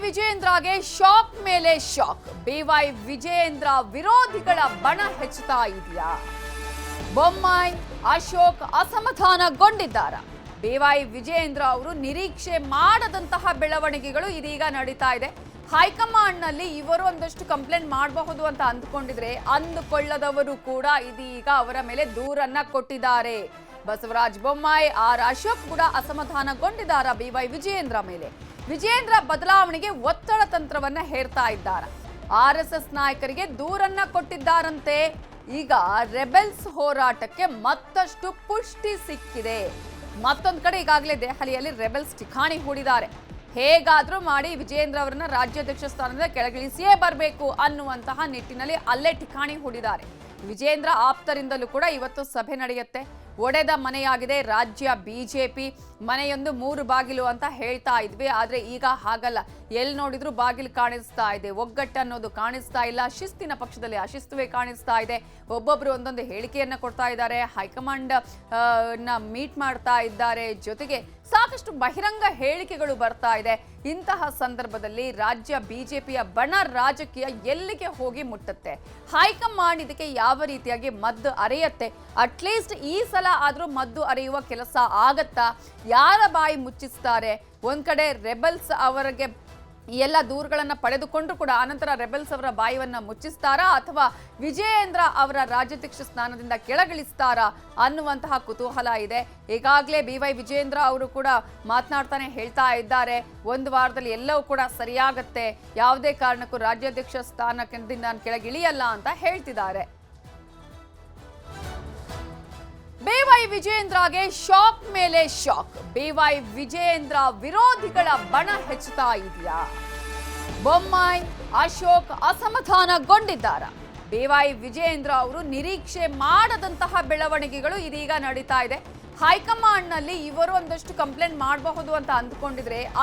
ವಿಜಯೇಂದ್ರಗೆ shock ಮೇಲೆ shock. B Y Vijayendra ವಿರೋಧಿಗಳ ಬಣ ಹೆಚ್ಚುತ್ತಾ ಇದೆಯಾ? ಬೊಮ್ಮಾಯಿ ಅಶೋಕ್ ಅಸಮಾಧಾನಗೊಂಡಿದ್ದಾರಾ? ಬಿವೈ ವಿಜಯೇಂದ್ರ ಅವರು ನಿರೀಕ್ಷೆ ಮಾಡದಂತಹ ಬೆಳವಣಿಗೆಗಳು ಇದೀಗ ನಡೀತಾ ಇದೆ. ಹೈಕಮಾಂಡ್ನಲ್ಲಿ ಇವರು ಒಂದಷ್ಟು ಕಂಪ್ಲೇಂಟ್ ಮಾಡಬಹುದು ಅಂತ ಅಂದುಕೊಳ್ಳದವರು ಕೂಡ ಇದೀಗ ಅವರ ಮೇಲೆ ದೂರನ್ನ ಕೊಟ್ಟಿದ್ದಾರೆ. ಬಸವರಾಜ ಬೊಮ್ಮಾಯಿ ಅಶೋಕ್ ಕೂಡ ಅಸಮಾಧಾನಗೊಂಡಿದ್ದಾರಾ ಬಿವೈ ವಿಜಯೇಂದ್ರ ಮೇಲೆ? ವಿಜಯೇಂದ್ರ ಬದಲಾವಣೆಗೆ ಒತ್ತಡ ತಂತ್ರವನ್ನ ಹೇರ್ತಾ ಇದ್ದಾರೆ. ಆರ್ಎಸ್ಎಸ್ ನಾಯಕರಿಗೆ ದೂರನ್ನ ಕೊಟ್ಟಿದ್ದಾರಂತೆ. ಈಗ ರೆಬೆಲ್ಸ್ ಹೋರಾಟಕ್ಕೆ ಮತ್ತಷ್ಟು ಪುಷ್ಟಿ ಸಿಕ್ಕಿದೆ. ಮತ್ತೊಂದು ಕಡೆ ಈಗಾಗಲೇ ದೆಹಲಿಯಲ್ಲಿ ರೆಬೆಲ್ಸ್ ಠಿಕಾಣಿ ಹೂಡಿದ್ದಾರೆ. ಹೇಗಾದ್ರೂ ಮಾಡಿ ವಿಜಯೇಂದ್ರ ಅವರನ್ನ ರಾಜ್ಯಾಧ್ಯಕ್ಷ ಸ್ಥಾನದಿಂದ ಕೆಳಗಿಳಿಸಿಯೇ ಬರಬೇಕು ಅನ್ನುವಂತಹ ನಿಟ್ಟಿನಲ್ಲಿ ಅಲ್ಲೇ ಠಿಕಾಣಿ ಹೂಡಿದ್ದಾರೆ. ವಿಜಯೇಂದ್ರ ಆಪ್ತರಿಂದಲೂ ಕೂಡ ಇವತ್ತು ಸಭೆ ನಡೆಯುತ್ತೆ. ಒಡೆದ ಮನೆಯಾಗಿದೆ ರಾಜ್ಯ ಬಿಜೆಪಿ. ಮನೆಯೊಂದು 3 ಬಾಗಿಲು ಅಂತ ಹೇಳ್ತಾ ಇದ್ವಿ, ಆದ್ರೆ ಈಗ ಹಾಗಲ್ಲ. ಎಲ್ಲಿ ನೋಡಿದ್ರು ಬಾಗಿಲು ಕಾಣಿಸ್ತಾ ಇದೆ. ಒಗ್ಗಟ್ಟು ಅನ್ನೋದು ಕಾಣಿಸ್ತಾ ಇಲ್ಲ. ಶಿಸ್ತಿನ ಪಕ್ಷದಲ್ಲಿ ಅಶಿಸ್ತುವೇ ಕಾಣಿಸ್ತಾ ಇದೆ. ಒಬ್ಬೊಬ್ರು ಒಂದೊಂದು ಹೇಳಿಕೆಯನ್ನ ಕೊಡ್ತಾ ಇದ್ದಾರೆ. ಹೈಕಮಾಂಡ್ ಮೀಟ್ ಮಾಡ್ತಾ ಇದ್ದಾರೆ. ಜೊತೆಗೆ ಸಾಕಷ್ಟು ಬಹಿರಂಗ ಹೇಳಿಕೆಗಳು ಬರ್ತಾ ಇದೆ. ಇಂತಹ ಸಂದರ್ಭದಲ್ಲಿ ರಾಜ್ಯ ಬಿಜೆಪಿಯ ಬಣ ರಾಜಕೀಯ ಎಲ್ಲಿಗೆ ಹೋಗಿ ಮುಟ್ಟುತ್ತೆ? ಹೈಕಮಾಂಡ್ ಇದಕ್ಕೆ ಯಾವ ರೀತಿಯಾಗಿ ಮದ್ದು ಅರೆಯುತ್ತೆ? ಅಟ್ಲೀಸ್ಟ್ ಈ ಸಲ ಆದ್ರೂ ಮದ್ದು ಅರೆಯುವ ಕೆಲಸ ಆಗತ್ತಾ? ಯಾರ ಬಾಯಿ ಮುಚ್ಚಿಸ್ತಾರೆ? ಒಂದ್ ಕಡೆ ರೆಬೆಲ್ಸ್ ಅವರಿಗೆ ಎಲ್ಲ ದೂರುಗಳನ್ನ ಪಡೆದುಕೊಂಡ್ರು ಕೂಡ ಆನಂತರ ರೆಬೆಲ್ಸ್ ಅವರ ಬಾಯಿಯನ್ನ ಮುಚ್ಚಿಸ್ತಾರಾ ಅಥವಾ ವಿಜಯೇಂದ್ರ ಅವರ ರಾಜ್ಯಾಧ್ಯಕ್ಷ ಸ್ಥಾನದಿಂದ ಕೆಳಗಿಳಿಸ್ತಾರಾ ಅನ್ನುವಂತಹ ಕುತೂಹಲ ಇದೆ. ಈಗಾಗಲೇ ಬಿವೈ ವಿಜಯೇಂದ್ರ ಅವರು ಕೂಡ ಮಾತನಾಡ್ತಾನೆ ಹೇಳ್ತಾ ಇದ್ದಾರೆ, ಒಂದು ವಾರದಲ್ಲಿ ಎಲ್ಲವೂ ಕೂಡ ಸರಿಯಾಗತ್ತೆ, ಯಾವುದೇ ಕಾರಣಕ್ಕೂ ರಾಜ್ಯಾಧ್ಯಕ್ಷ ಸ್ಥಾನದಿಂದ ನಾನು ಕೆಳಗಿಳಿಯಲ್ಲ ಅಂತ ಹೇಳ್ತಿದ್ದಾರೆ. ಬಿವೈ ವಿಜಯೇಂದ್ರಗೆ ಶಾಕ್ ಮೇಲೆ ಶಾಕ್. ಬಿವೈ ವಿಜಯೇಂದ್ರ ವಿರೋಧಿಗಳ ಬಣ ಹೆಚ್ಚುತ್ತಾ ಇದೆಯಾ? ಬೊಮ್ಮಾಯಿ ಅಶೋಕ್ ಅಸಮಾಧಾನಗೊಂಡಿದ್ದಾರಾ? ಬಿವೈ ವಿಜಯೇಂದ್ರ ಅವರು ನಿರೀಕ್ಷೆ ಮಾಡದಂತಹ ಬೆಳವಣಿಗೆಗಳು ಇದೀಗ ನಡೀತಾ ಇದೆ. ಹೈಕಮಾಂಡ್ನಲ್ಲಿ ಇವರು ಒಂದಷ್ಟು ಕಂಪ್ಲೇಂಟ್ ಮಾಡಬಹುದು ಅಂತ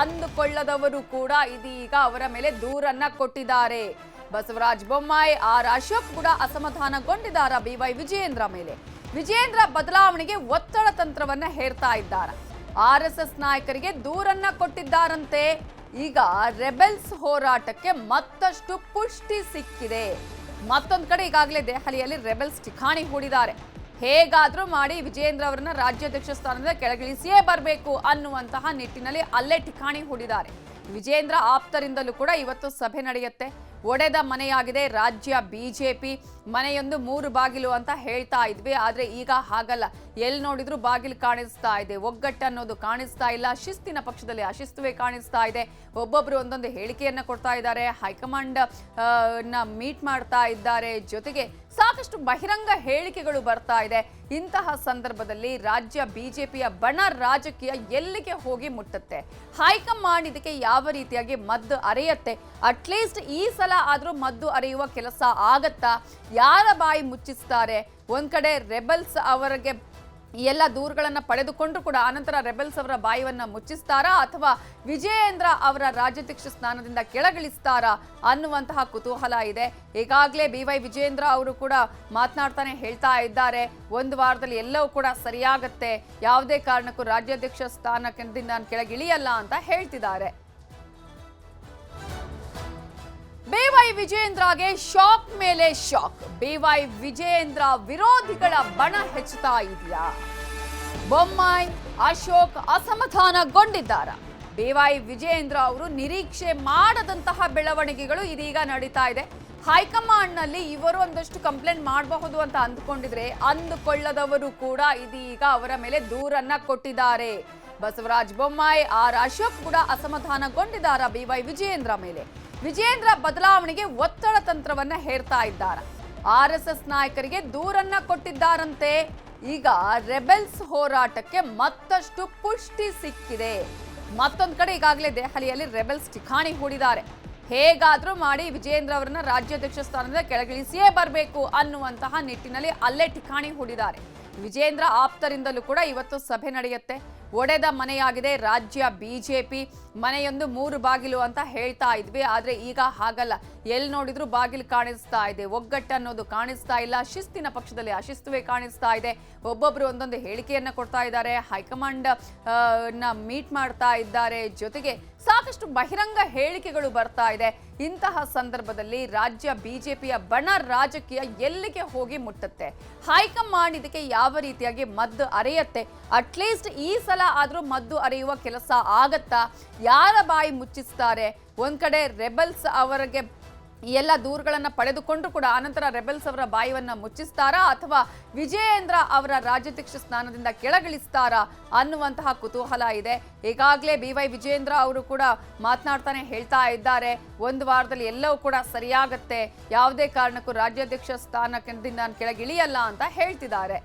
ಅಂದುಕೊಳ್ಳದವರು ಕೂಡ ಇದೀಗ ಅವರ ಮೇಲೆ ದೂರನ್ನ ಕೊಟ್ಟಿದ್ದಾರೆ. ಬಸವರಾಜ ಬೊಮ್ಮಾಯಿ ಅಶೋಕ್ ಕೂಡ ಅಸಮಾಧಾನಗೊಂಡಿದ್ದಾರಾ ಬಿವೈ ವಿಜಯೇಂದ್ರ ಮೇಲೆ? ವಿಜಯೇಂದ್ರ ಬದಲಾವಣೆಗೆ ಒತ್ತಡ ತಂತ್ರವನ್ನ ಹೇರ್ತಾ ಇದ್ದಾರೆ. ಆರ್ಎಸ್ಎಸ್ ನಾಯಕರಿಗೆ ದೂರನ್ನ ಕೊಟ್ಟಿದ್ದಾರಂತೆ. ಈಗ ರೆಬೆಲ್ಸ್ ಹೋರಾಟಕ್ಕೆ ಮತ್ತಷ್ಟು ಪುಷ್ಟಿ ಸಿಕ್ಕಿದೆ. ಮತ್ತೊಂದು ಕಡೆ ಈಗಾಗಲೇ ದೆಹಲಿಯಲ್ಲಿ ರೆಬೆಲ್ಸ್ ಠಿಕಾಣಿ ಹೂಡಿದ್ದಾರೆ. ಹೇಗಾದ್ರೂ ಮಾಡಿ ವಿಜಯೇಂದ್ರ ಅವರನ್ನ ರಾಜ್ಯಾಧ್ಯಕ್ಷ ಸ್ಥಾನದಿಂದ ಕೆಳಗಿಳಿಸಿಯೇ ಬರಬೇಕು ಅನ್ನುವಂತಹ ನಿಟ್ಟಿನಲ್ಲಿ ಅಲ್ಲೇ ಠಿಕಾಣಿ ಹೂಡಿದ್ದಾರೆ. ವಿಜಯೇಂದ್ರ ಆಪ್ತರಿಂದಲೂ ಕೂಡ ಇವತ್ತು ಸಭೆ ನಡೆಯುತ್ತೆ. ಒಡೆದ ಮನೆಯಾಗಿದೆ ರಾಜ್ಯ ಬಿಜೆಪಿ. ಮನೆಯೊಂದು 3 ಬಾಗಿಲು ಅಂತ ಹೇಳ್ತಾ ಇದ್ವಿ, ಆದ್ರೆ ಈಗ ಹಾಗಲ್ಲ. ಎಲ್ಲಿ ನೋಡಿದ್ರು ಬಾಗಿಲು ಕಾಣಿಸ್ತಾ ಇದೆ. ಒಗ್ಗಟ್ಟು ಅನ್ನೋದು ಕಾಣಿಸ್ತಾ ಇಲ್ಲ. ಶಿಸ್ತಿನ ಪಕ್ಷದಲ್ಲಿ ಅಶಿಸ್ತುವೇ ಕಾಣಿಸ್ತಾ ಇದೆ. ಒಬ್ಬೊಬ್ರು ಒಂದೊಂದು ಹೇಳಿಕೆಯನ್ನ ಕೊಡ್ತಾ ಇದ್ದಾರೆ. ಹೈಕಮಾಂಡ್ ಮೀಟ್ ಮಾಡ್ತಾ ಇದ್ದಾರೆ. ಜೊತೆಗೆ ಸಾಕಷ್ಟು ಬಹಿರಂಗ ಹೇಳಿಕೆಗಳು ಬರ್ತಾ ಇದೆ. ಇಂತಹ ಸಂದರ್ಭದಲ್ಲಿ ರಾಜ್ಯ ಬಿಜೆಪಿಯ ಬಣ ರಾಜಕೀಯ ಎಲ್ಲಿಗೆ ಹೋಗಿ ಮುಟ್ಟುತ್ತೆ? ಹೈಕಮಾಂಡ್ ಇದಕ್ಕೆ ಯಾವ ರೀತಿಯಾಗಿ ಮದ್ದು ಅರೆಯುತ್ತೆ? ಅಟ್ಲೀಸ್ಟ್ ಈ ಸಲ ಆದ್ರೂ ಮದ್ದು ಅರೆಯುವ ಕೆಲಸ ಆಗತ್ತಾ? ಯಾರ ಬಾಯಿ ಮುಚ್ಚಿಸ್ತಾರೆ? ಒಂದ್ ಕಡೆ ರೆಬೆಲ್ಸ್ ಅವರಿಗೆ ಎಲ್ಲ ದೂರುಗಳನ್ನ ಪಡೆದುಕೊಂಡ್ರು ಕೂಡ ಆನಂತರ ರೆಬೆಲ್ಸ್ ಅವರ ಬಾಯಿಯನ್ನ ಮುಚ್ಚಿಸ್ತಾರಾ ಅಥವಾ ವಿಜಯೇಂದ್ರ ಅವರ ರಾಜ್ಯಾಧ್ಯಕ್ಷ ಸ್ಥಾನದಿಂದ ಕೆಳಗಿಳಿಸ್ತಾರಾ ಅನ್ನುವಂತಹ ಕುತೂಹಲ ಇದೆ. ಈಗಾಗಲೇ ಬಿವೈ ವಿಜಯೇಂದ್ರ ಅವರು ಕೂಡ ಮಾತನಾಡ್ತಾನೆ ಹೇಳ್ತಾ ಇದ್ದಾರೆ, ಒಂದು ವಾರದಲ್ಲಿ ಎಲ್ಲವೂ ಕೂಡ ಸರಿಯಾಗತ್ತೆ, ಯಾವುದೇ ಕಾರಣಕ್ಕೂ ರಾಜ್ಯಾಧ್ಯಕ್ಷ ಸ್ಥಾನದಿಂದ ನಾನು ಕೆಳಗಿಳಿಯಲ್ಲ ಅಂತ ಹೇಳ್ತಿದ್ದಾರೆ. ಬಿವೈ ವಿಜಯೇಂದ್ರಗೆ ಶಾಕ್ ಮೇಲೆ ಶಾಕ್. ಬಿವೈ ವಿಜಯೇಂದ್ರ ವಿರೋಧಿಗಳ ಬಣ ಹೆಚ್ಚುತ್ತಾ ಇದೆಯಾ? ಬೊಮ್ಮಾಯಿ ಅಶೋಕ್ ಅಸಮಾಧಾನಗೊಂಡಿದ್ದಾರಾ? ಬಿವೈ ವಿಜಯೇಂದ್ರ ಅವರು ನಿರೀಕ್ಷೆ ಮಾಡದಂತಹ ಬೆಳವಣಿಗೆಗಳು ಇದೀಗ ನಡೀತಾ ಇದೆ. ಹೈಕಮಾಂಡ್ನಲ್ಲಿ ಇವರು ಒಂದಷ್ಟು ಕಂಪ್ಲೇಂಟ್ ಮಾಡಬಹುದು ಅಂತ ಅಂದುಕೊಳ್ಳದವರು ಕೂಡ ಇದೀಗ ಅವರ ಮೇಲೆ ದೂರನ್ನ ಕೊಟ್ಟಿದ್ದಾರೆ. ಬಸವರಾಜ ಬೊಮ್ಮಾಯಿ ಅಶೋಕ್ ಕೂಡ ಅಸಮಾಧಾನಗೊಂಡಿದ್ದಾರಾ ಬಿವೈ ವಿಜಯೇಂದ್ರ ಮೇಲೆ? ವಿಜಯೇಂದ್ರ ಬದಲಾವಣೆಗೆ ಒತ್ತಡ ತಂತ್ರವನ್ನ ಹೇರ್ತಾ ಇದ್ದಾರೆ. ಆರ್ಎಸ್ಎಸ್ ನಾಯಕರಿಗೆ ದೂರನ್ನ ಕೊಟ್ಟಿದ್ದಾರಂತೆ. ಈಗ ರೆಬೆಲ್ಸ್ ಹೋರಾಟಕ್ಕೆ ಮತ್ತಷ್ಟು ಪುಷ್ಟಿ ಸಿಕ್ಕಿದೆ. ಮತ್ತೊಂದು ಕಡೆ ಈಗಾಗಲೇ ದೆಹಲಿಯಲ್ಲಿ ರೆಬೆಲ್ಸ್ ಠಿಕಾಣಿ ಹೂಡಿದ್ದಾರೆ. ಹೇಗಾದ್ರೂ ಮಾಡಿ ವಿಜಯೇಂದ್ರ ಅವರನ್ನ ರಾಜ್ಯಾಧ್ಯಕ್ಷ ಸ್ಥಾನದಿಂದ ಕೆಳಗಿಳಿಸಿಯೇ ಬರಬೇಕು ಅನ್ನುವಂತಹ ನಿಟ್ಟಿನಲ್ಲಿ ಅಲ್ಲೇ ಠಿಕಾಣಿ ಹೂಡಿದ್ದಾರೆ. ವಿಜಯೇಂದ್ರ ಆಪ್ತರಿಂದಲೂ ಕೂಡ ಇವತ್ತು ಸಭೆ ನಡೆಯುತ್ತೆ. ಒಡೆದ ಮನೆಯಾಗಿದೆ ರಾಜ್ಯ ಬಿಜೆಪಿ. ಮನೆಯೊಂದು 3 ಬಾಗಿಲು ಅಂತ ಹೇಳ್ತಾ ಇದ್ವಿ, ಆದ್ರೆ ಈಗ ಹಾಗಲ್ಲ. ಎಲ್ಲಿ ನೋಡಿದ್ರು ಬಾಗಿಲು ಕಾಣಿಸ್ತಾ ಇದೆ, ಒಗ್ಗಟ್ಟು ಅನ್ನೋದು ಕಾಣಿಸ್ತಾ ಇಲ್ಲ, ಶಿಸ್ತಿನ ಪಕ್ಷದಲ್ಲಿ ಅಶಿಸ್ತುವೇ ಕಾಣಿಸ್ತಾ ಇದೆ. ಒಬ್ಬೊಬ್ರು ಒಂದೊಂದು ಹೇಳಿಕೆಯನ್ನ ಕೊಡ್ತಾ ಇದ್ದಾರೆ, ಹೈಕಮಾಂಡ್ ಮೀಟ್ ಮಾಡ್ತಾ ಇದ್ದಾರೆ, ಜೊತೆಗೆ ಸಾಕಷ್ಟು ಬಹಿರಂಗ ಹೇಳಿಕೆಗಳು ಬರ್ತಾ ಇದೆ. ಇಂತಹ ಸಂದರ್ಭದಲ್ಲಿ ರಾಜ್ಯ ಬಿಜೆಪಿಯ ಬಣ ರಾಜಕೀಯ ಎಲ್ಲಿಗೆ ಹೋಗಿ ಮುಟ್ಟುತ್ತೆ? ಹೈಕಮಾಂಡ್ ಇದಕ್ಕೆ ಯಾವ ರೀತಿಯಾಗಿ ಮದ್ದು ಅರೆಯುತ್ತೆ? ಅಟ್ಲೀಸ್ಟ್ ಈ ಸಲ ಆದ್ರೂ ಮದ್ದು ಅರೆಯುವ ಕೆಲಸ ಆಗತ್ತಾ? ಯಾರ ಬಾಯಿ ಮುಚ್ಚಿಸ್ತಾರೆ? ಒಂದ್ ಕಡೆ ರೆಬೆಲ್ಸ್ ಅವರಿಗೆ ಎಲ್ಲ ದೂರುಗಳನ್ನ ಪಡೆದುಕೊಂಡ್ರು ಕೂಡ ಆನಂತರ ರೆಬೆಲ್ಸ್ ಅವರ ಬಾಯಿಯನ್ನ ಮುಚ್ಚಿಸ್ತಾರಾ ಅಥವಾ ವಿಜಯೇಂದ್ರ ಅವರ ರಾಜ್ಯಾಧ್ಯಕ್ಷ ಸ್ಥಾನದಿಂದ ಕೆಳಗಿಳಿಸ್ತಾರಾ ಅನ್ನುವಂತಹ ಕುತೂಹಲ ಇದೆ. ಈಗಾಗಲೇ BY ವಿಜಯೇಂದ್ರ ಅವರು ಕೂಡ ಮಾತನಾಡ್ತಾನೆ ಹೇಳ್ತಾ ಇದ್ದಾರೆ, ಒಂದು ವಾರದಲ್ಲಿ ಎಲ್ಲವೂ ಕೂಡ ಸರಿಯಾಗತ್ತೆ, ಯಾವುದೇ ಕಾರಣಕ್ಕೂ ರಾಜ್ಯಾಧ್ಯಕ್ಷ ಸ್ಥಾನದಿಂದ ಕೆಳಗಿಳಿಯಲ್ಲ ಅಂತ ಹೇಳ್ತಿದ್ದಾರೆ.